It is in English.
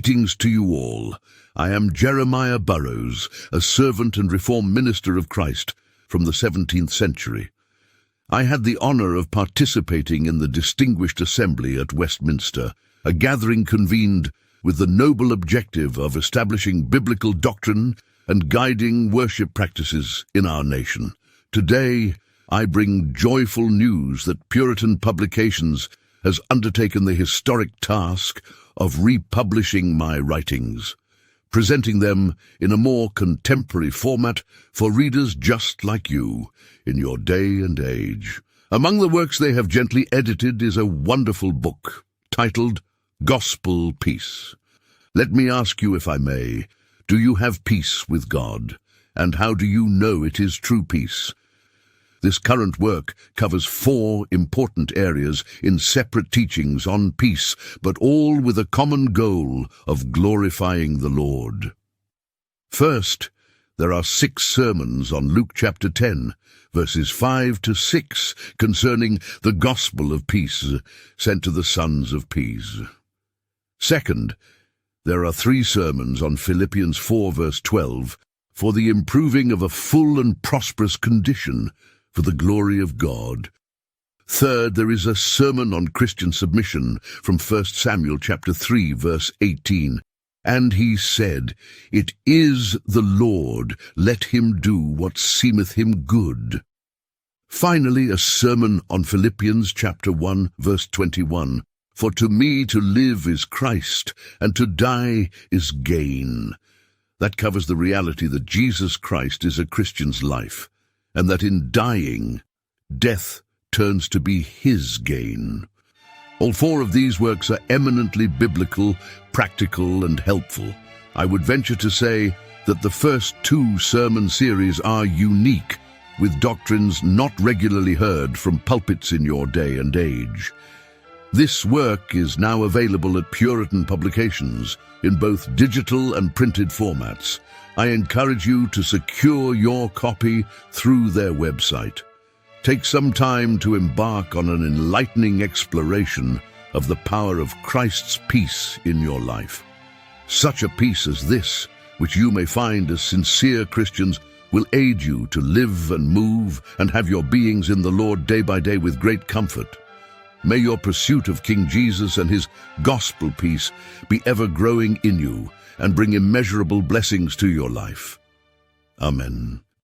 Greetings to you all. I am Jeremiah Burroughs, a servant and reformed minister of Christ from the 17th century. I had the honor of participating in the Distinguished Assembly at Westminster, a gathering convened with the noble objective of establishing biblical doctrine and guiding worship practices in our nation. Today, I bring joyful news that Puritan Publications has undertaken the historic task of republishing my writings, presenting them in a more contemporary format for readers just like you in your day and age. Among the works they have gently edited is a wonderful book titled Gospel Peace. Let me ask you, if I may, do you have peace with God? And how do you know it is true peace? This current work covers 4 important areas in separate teachings on peace, but all with a common goal of glorifying the Lord. First, there are 6 sermons on Luke chapter 10, verses 5 to 6, concerning the gospel of peace sent to the sons of peace. Second, there are 3 sermons on Philippians 4, verse 12, for the improving of a full and prosperous condition for the glory of God. Third, there is a sermon on Christian submission from 1 Samuel chapter 3, verse 18. And he said, "It is the Lord, let him do what seemeth him good." Finally, a sermon on Philippians chapter 1, verse 21. For to me to live is Christ, and to die is gain. That covers the reality that Jesus Christ is a Christian's life, and that in dying, death turns to be his gain. All 4 of these works are eminently biblical, practical, and helpful. I would venture to say that the first 2 sermon series are unique, with doctrines not regularly heard from pulpits in your day and age. This work is now available at Puritan Publications in both digital and printed formats. I encourage you to secure your copy through their website. Take some time to embark on an enlightening exploration of the power of Christ's peace in your life. Such a peace as this, which you may find as sincere Christians, will aid you to live and move and have your beings in the Lord day by day with great comfort. May your pursuit of King Jesus and his gospel peace be ever growing in you and bring immeasurable blessings to your life. Amen.